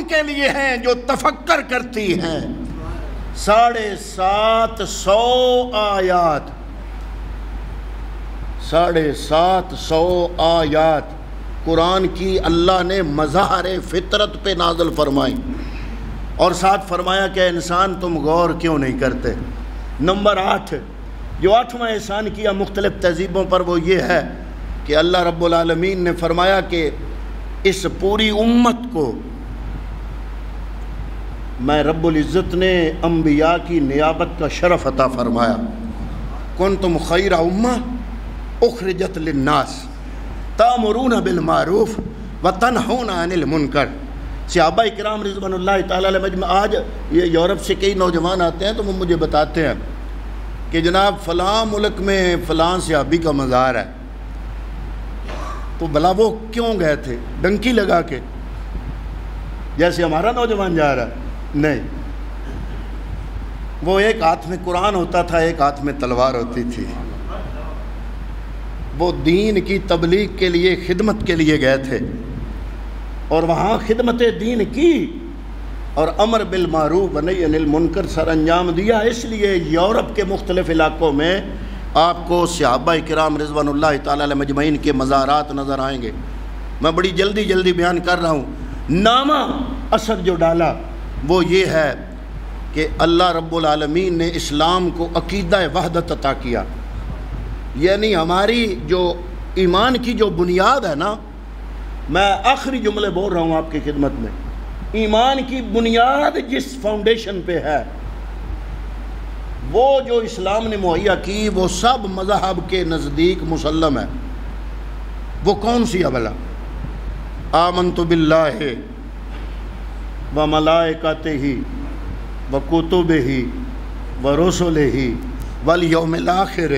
کے لیے ہیں جو تفکر کرتی ہیں۔ 750 آیات، 750 آیات قرآن کی اللہ نے مظاہر فطرت پہ نازل فرمائی، اور ساتھ فرمایا کہ انسان تم غور کیوں نہیں کرتے۔ نمبر 8 جو 8واں احسان کیا مختلف تہذیبوں پر وہ یہ ہے کہ اللہ رب العالمین نے فرمایا کہ اس پوری امت کو میں رب العزت نے انبیاء کی نیابت کا شرف عطا فرمایا۔ کنتم خیر امہ اخرجت للناس تأمرون بالمعروف وتنہون عن المنکر۔ صحابہ کرام رضوان اللہ تعالیٰ علیہ مجمع، آج یہ یورپ سے کئی نوجوان آتے ہیں تو وہ مجھے بتاتے ہیں کہ جناب فلاں ملک میں فلاں صحابی کا مزار ہے، تو بھلا وہ کیوں گئے تھے؟ ڈنکی لگا کے، جیسے ہمارا نوجوان جا رہا ہے؟ نہیں، وہ ایک ہاتھ میں قرآن ہوتا تھا، ایک ہاتھ میں تلوار ہوتی تھی۔ وہ دین کی تبلیغ کے لیے، خدمت کے لیے گئے تھے، اور وہاں خدمت دین کی اور امر بالمعروف و نہی عن المنکر سر انجام دیا۔ اس لیے یورپ کے مختلف علاقوں میں آپ کو صحابہ کرام رضوان اللہ تعالیٰ علیہ مجمعین کے مزارات نظر آئیں گے۔ میں بڑی جلدی بیان کر رہا ہوں۔ نامہ اثر جو ڈالا وہ یہ ہے کہ اللہ رب العالمین نے اسلام کو عقیدہ وحدت عطا کیا، یعنی ہماری جو ایمان کی جو بنیاد ہے نا، میں آخری جملے بول رہا ہوں آپ کی خدمت میں، ایمان کی بنیاد جس فاؤنڈیشن پہ ہے وہ جو اسلام نے مہیا کی وہ سب مذہب کے نزدیک مسلم ہے۔ وہ کون سی ہے بھلا؟ آمنت باللہ وملائکتہ وکتبہ ورسلہ والیوم الآخر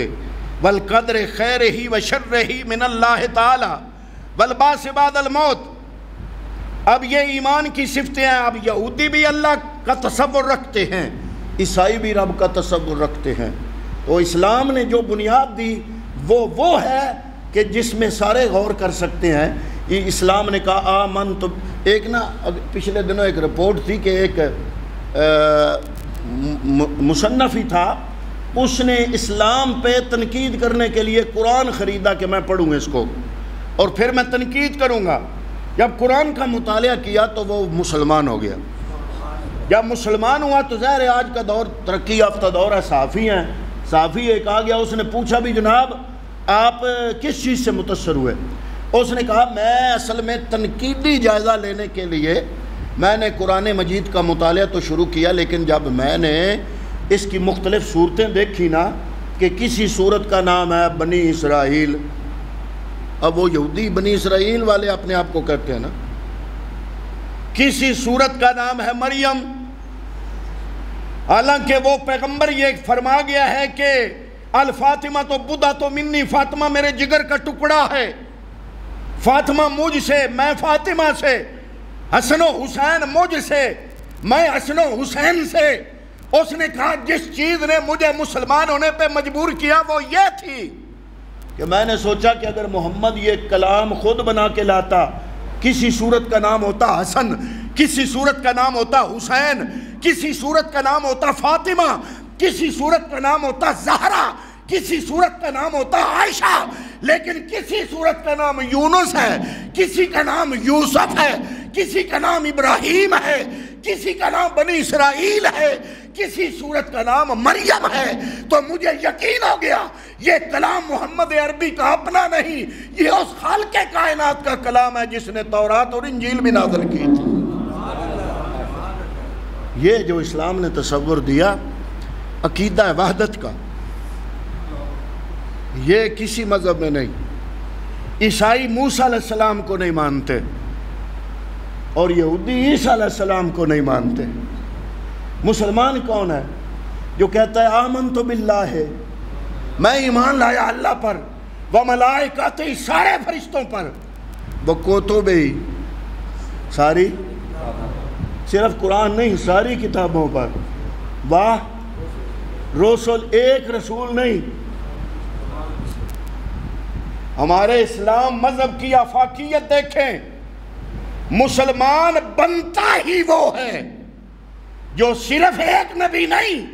والقدر خیرہ وشرہ من اللہ تعالی والبعث بعد الموت۔ اب یہ ایمان کی صفتیں ہیں۔ اب یہودی بھی اللہ کا تصور رکھتے ہیں، عیسائی بھی رب کا تصور رکھتے ہیں، تو اسلام نے جو بنیاد دی وہ ہے کہ جس میں سارے غور کر سکتے ہیں۔ یہ اسلام نے کہا آمنت، ایک نا پچھلے دنوں ایک رپورٹ تھی کہ ایک مصنف ہی تھا، اس نے اسلام پہ تنقید کرنے کے لیے قرآن خریدا کہ میں پڑھوں اس کو اور پھر میں تنقید کروں گا۔ جب قرآن کا مطالعہ کیا تو وہ مسلمان ہو گیا۔ جب مسلمان ہوا تو ظاہر ہے آج کا دور ترقی یافتہ دور ہے، صحافی ہیں، صحافی ایک آ گیا، اس نے پوچھا بھی جناب آپ کس چیز سے متاثر ہوئے؟ اس نے کہا میں اصل میں تنقیدی جائزہ لینے کے لیے میں نے قرآن مجید کا مطالعہ تو شروع کیا، لیکن جب میں نے اس کی مختلف صورتیں دیکھی نا کہ کسی صورت کا نام ہے بنی اسرائیل، اب وہ یہودی بنی اسرائیل والے اپنے آپ کو کہتے ہیں نا، کسی صورت کا نام ہے مریم، حالانکہ وہ پیغمبر یہ فرما گیا ہے کہ الفاطمہ تو بدا تو منی، فاطمہ میرے جگر کا ٹکڑا ہے، فاطمہ مجھ سے، میں فاطمہ سے، حسن و حسین مجھ سے، میں حسن و حسین سے۔ اس نے کہا جس چیز نے مجھے مسلمان ہونے پہ مجبور کیا وہ یہ تھی کہ میں نے سوچا کہ اگر محمد یہ کلام خود بنا کے لاتا، کسی صورت کا نام ہوتا حسن، کسی صورت کا نام ہوتا حسین، کسی صورت کا نام ہوتا فاطمہ، کسی صورت کا نام ہوتا زہرا، کسی صورت کا نام ہوتا عائشہ، لیکن کسی صورت کا نام یونس ہے، کسی کا نام یوسف ہے، کسی کا نام ابراہیم ہے، کسی کا نام بنی اسرائیل ہے، کسی صورت کا نام مریم ہے، تو مجھے یقین ہو گیا یہ کلام محمد عربی کا اپنا نہیں، یہ اس خالق کائنات کا کلام ہے جس نے تورات اور انجیل بھی نازل کی تھی۔ یہ جو اسلام نے تصور دیا عقیدہ وحدت کا، یہ کسی مذہب میں نہیں۔ عیسائی موسیٰ علیہ السلام کو نہیں مانتے اور یہودی عیسیٰ علیہ السلام کو نہیں مانتے۔ مسلمان کون ہے؟ جو کہتا ہے آمنت باللہ، میں ایمان لایا اللہ پر، وملائکتہ، سارے فرشتوں پر، وکتبہ، ساری، صرف قرآن نہیں، ساری کتابوں پر، واہ رسول، ایک رسول نہیں۔ ہمارے اسلام مذہب کی آفاقیت دیکھیں، مسلمان بنتا ہی وہ ہے جو صرف ایک نبی نہیں،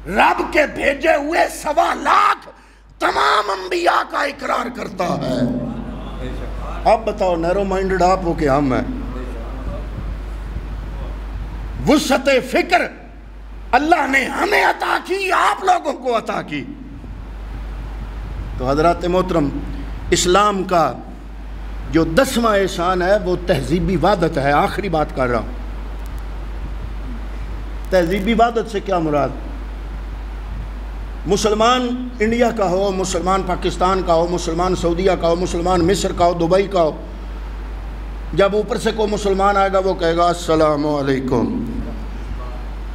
رب کے بھیجے ہوئے 1.25 لاکھ تمام انبیاء کا اقرار کرتا ہے۔ اب بتاؤ نیرو مائنڈڈ آپ ہو کہ ہم ہیں؟ وسعت فکر اللہ نے ہمیں عطا کی، آپ لوگوں کو عطا کی۔ تو حضرات محترم، اسلام کا جو 10واں احسان ہے وہ تہذیبی وحدت ہے۔ آخری بات کر رہا ہوں، تہذیبی وحدت سے کیا مراد؟ مسلمان انڈیا کا ہو، مسلمان پاکستان کا ہو، مسلمان سعودیہ کا ہو، مسلمان مصر کا ہو، دبئی کا ہو، جب اوپر سے کوئی مسلمان آئے گا وہ کہے گا السلام علیکم۔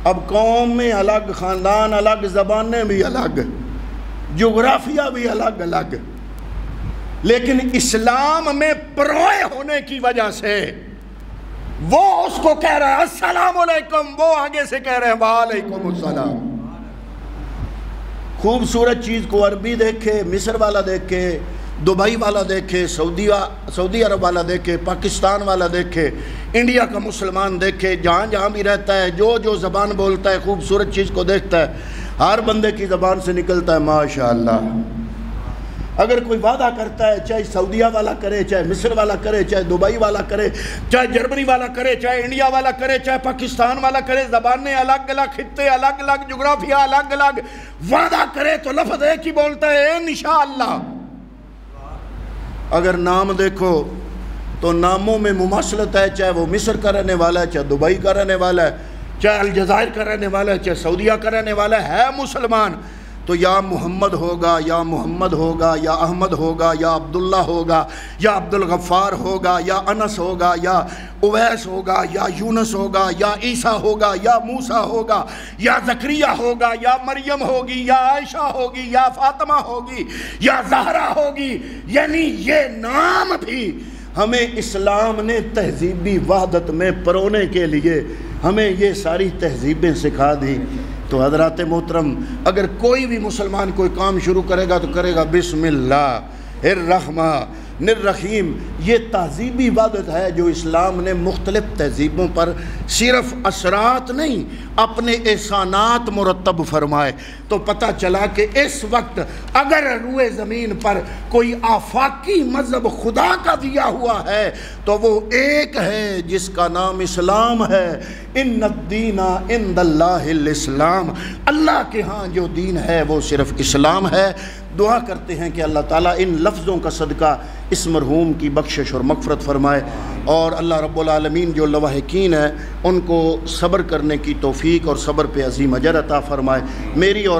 اب قوم میں الگ، خاندان الگ، زبانیں بھی الگ، جغرافیہ بھی الگ الگ، لیکن اسلام میں پروئے ہونے کی وجہ سے وہ اس کو کہہ رہا ہے السلام علیکم، وہ آگے سے کہہ رہے ہیں وعلیکم السلام۔ خوبصورت چیز کو عربی دیکھے، مصر والا دیکھے، دبئی والا دیکھے، سعودی عرب والا دیکھے، پاکستان والا دیکھے، انڈیا کا مسلمان دیکھے، جہاں جہاں بھی رہتا ہے، جو جو زبان بولتا ہے، خوبصورت چیز کو دیکھتا ہے، ہر بندے کی زبان سے نکلتا ہے ماشاءاللہ۔ اگر کوئی وعدہ کرتا ہے، چاہے سعودیہ والا کرے، چاہے مصر والا کرے، چاہے دبئی والا کرے، چاہے جرمنی والا کرے، چاہے انڈیا والا کرے، چاہے پاکستان والا کرے، زبانیں الگ الگ، خطے الگ الگ، جغرافیہ الگ الگ، وعدہ کرے تو لفظ ایک ہی بولتا ہے انشاءاللہ۔ اگر نام دیکھو تو ناموں میں مماثلت ہے، چاہے وہ مصر کا رہنے والا ہے، چاہے دبئی کا رہنے والا ہے، چاہے الجزائر کا رہنے والا ہے، چاہے سعودیہ کا رہنے والا ہے مسلمان، تو یا محمد ہوگا، یا محمد ہوگا، یا احمد ہوگا، یا عبداللہ ہوگا، یا عبد الغفار ہوگا، یا انس ہوگا، یا اویس ہوگا، یا یونس ہوگا، یا عیسیٰ ہوگا، یا موسیٰ ہوگا، یا زکریا ہوگا، یا مریم ہوگی، یا عائشہ ہوگی، یا فاطمہ ہوگی، یا زہرا ہوگی۔ یعنی یہ نام بھی ہمیں اسلام نے تہذیبی وحدت میں پرونے کے لیے ہمیں یہ ساری تہذیبیں سکھا دی۔ تو حضرات محترم، اگر کوئی بھی مسلمان کوئی کام شروع کرے گا تو کرے گا بسم اللہ الرحمن الرحیم۔ یہ تہذیبی وحدت ہے جو اسلام نے مختلف تہذیبوں پر صرف اثرات نہیں، اپنے احسانات مرتب فرمائے۔ تو پتہ چلا کہ اس وقت اگر روئے زمین پر کوئی آفاقی مذہب خدا کا دیا ہوا ہے تو وہ ایک ہے جس کا نام اسلام ہے۔ ان الدین عند اللہ الاسلام، اللہ کے ہاں جو دین ہے وہ صرف اسلام ہے۔ دعا کرتے ہیں کہ اللہ تعالیٰ ان لفظوں کا صدقہ اس مرحوم کی بخشش اور مغفرت فرمائے، اور اللہ رب العالمین جو لواحقین ہیں ان کو صبر کرنے کی توفیق اور صبر پہ عظیم اجر عطا فرمائے۔ میری اور